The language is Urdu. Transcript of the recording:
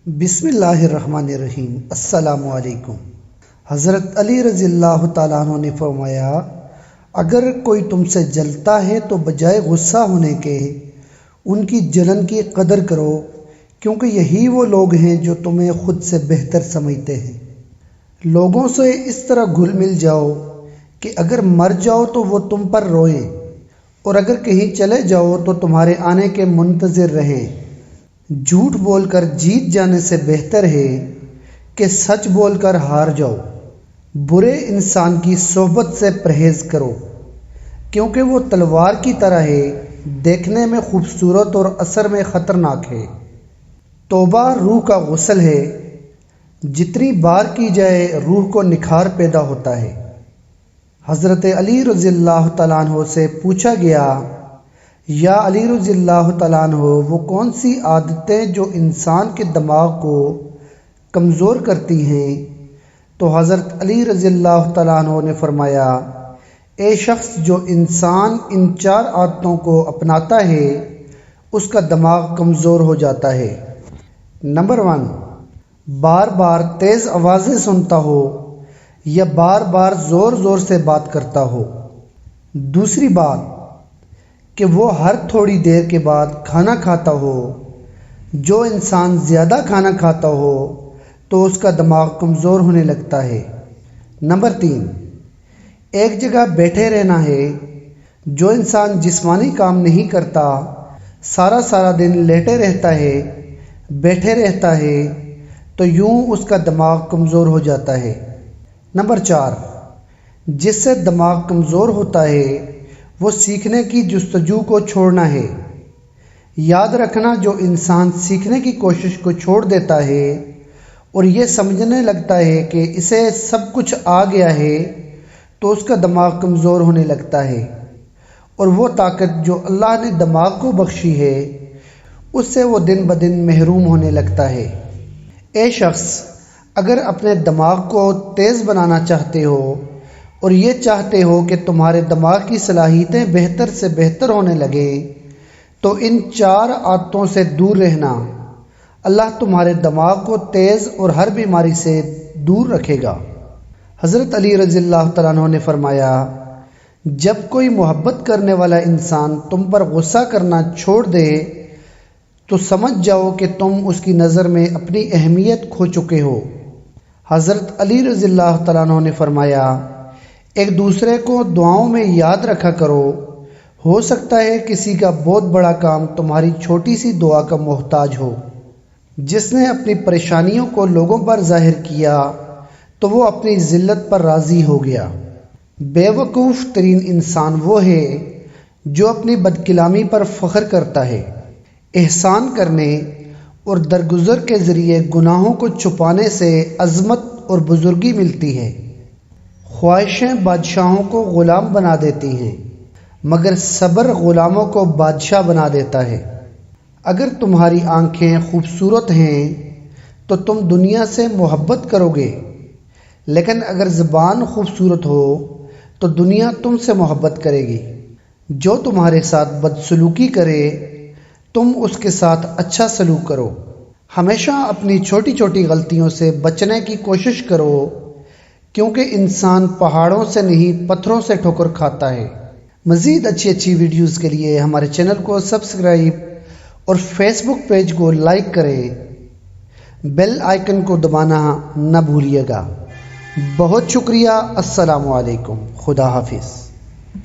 بسم اللہ الرحمن الرحیم۔ السلام علیکم۔ حضرت علی رضی اللہ تعالیٰ عنہ نے فرمایا، اگر کوئی تم سے جلتا ہے تو بجائے غصہ ہونے کے ان کی جلن کی قدر کرو، کیونکہ یہی وہ لوگ ہیں جو تمہیں خود سے بہتر سمجھتے ہیں۔ لوگوں سے اس طرح گھل مل جاؤ کہ اگر مر جاؤ تو وہ تم پر روئیں، اور اگر کہیں چلے جاؤ تو تمہارے آنے کے منتظر رہیں۔ جھوٹ بول کر جیت جانے سے بہتر ہے کہ سچ بول کر ہار جاؤ۔ برے انسان کی صحبت سے پرہیز کرو، کیونکہ وہ تلوار کی طرح ہے، دیکھنے میں خوبصورت اور اثر میں خطرناک ہے۔ توبہ روح کا غسل ہے، جتنی بار کی جائے روح کو نکھار پیدا ہوتا ہے۔ حضرت علی رضی اللہ تعالیٰ عنہ سے پوچھا گیا، یا علی رضی اللہ تعالیٰ عنہ، وہ کون سی عادتیں جو انسان کے دماغ کو کمزور کرتی ہیں؟ تو حضرت علی رضی اللہ تعالیٰ عنہ نے فرمایا، اے شخص جو انسان ان 4 عادتوں کو اپناتا ہے اس کا دماغ کمزور ہو جاتا ہے۔ نمبر 1، بار بار تیز آوازیں سنتا ہو یا بار بار زور زور سے بات کرتا ہو۔ دوسری بات کہ وہ ہر تھوڑی دیر کے بعد کھانا کھاتا ہو۔ جو انسان زیادہ کھانا کھاتا ہو تو اس کا دماغ کمزور ہونے لگتا ہے۔ نمبر 3، ایک جگہ بیٹھے رہنا ہے۔ جو انسان جسمانی کام نہیں کرتا، سارا دن لیٹے رہتا ہے، بیٹھے رہتا ہے، تو یوں اس کا دماغ کمزور ہو جاتا ہے۔ نمبر 4، جس سے دماغ کمزور ہوتا ہے وہ سیکھنے کی جستجو کو چھوڑنا ہے۔ یاد رکھنا، جو انسان سیکھنے کی کوشش کو چھوڑ دیتا ہے اور یہ سمجھنے لگتا ہے کہ اسے سب کچھ آ گیا ہے، تو اس کا دماغ کمزور ہونے لگتا ہے، اور وہ طاقت جو اللہ نے دماغ کو بخشی ہے اس سے وہ دن بدن محروم ہونے لگتا ہے۔ اے شخص، اگر اپنے دماغ کو تیز بنانا چاہتے ہو اور یہ چاہتے ہو کہ تمہارے دماغ کی صلاحیتیں بہتر سے بہتر ہونے لگیں، تو ان 4 عادتوں سے دور رہنا۔ اللہ تمہارے دماغ کو تیز اور ہر بیماری سے دور رکھے گا۔ حضرت علی رضی اللہ تعالیٰ عنہ نے فرمایا، جب کوئی محبت کرنے والا انسان تم پر غصہ کرنا چھوڑ دے تو سمجھ جاؤ کہ تم اس کی نظر میں اپنی اہمیت کھو چکے ہو۔ حضرت علی رضی اللہ تعالیٰ عنہ نے فرمایا، ایک دوسرے کو دعاؤں میں یاد رکھا کرو۔ ہو سکتا ہے کسی کا بہت بڑا کام تمہاری چھوٹی سی دعا کا محتاج ہو۔ جس نے اپنی پریشانیوں کو لوگوں پر ظاہر کیا تو وہ اپنی ذلت پر راضی ہو گیا۔ بے وقوف ترین انسان وہ ہے جو اپنی بدکلامی پر فخر کرتا ہے۔ احسان کرنے اور درگزر کے ذریعے گناہوں کو چھپانے سے عظمت اور بزرگی ملتی ہے۔ خواہشیں بادشاہوں کو غلام بنا دیتی ہیں، مگر صبر غلاموں کو بادشاہ بنا دیتا ہے۔ اگر تمہاری آنکھیں خوبصورت ہیں تو تم دنیا سے محبت کرو گے، لیکن اگر زبان خوبصورت ہو تو دنیا تم سے محبت کرے گی۔ جو تمہارے ساتھ بدسلوکی کرے تم اس کے ساتھ اچھا سلوک کرو۔ ہمیشہ اپنی چھوٹی چھوٹی غلطیوں سے بچنے کی کوشش کرو، کیونکہ انسان پہاڑوں سے نہیں پتھروں سے ٹھوکر کھاتا ہے۔ مزید اچھی ویڈیوز کے لیے ہمارے چینل کو سبسکرائب اور فیس بک پیج کو لائک کریں۔ بیل آئیکن کو دبانا نہ بھولیے گا۔ بہت شکریہ۔ السلام علیکم۔ خدا حافظ۔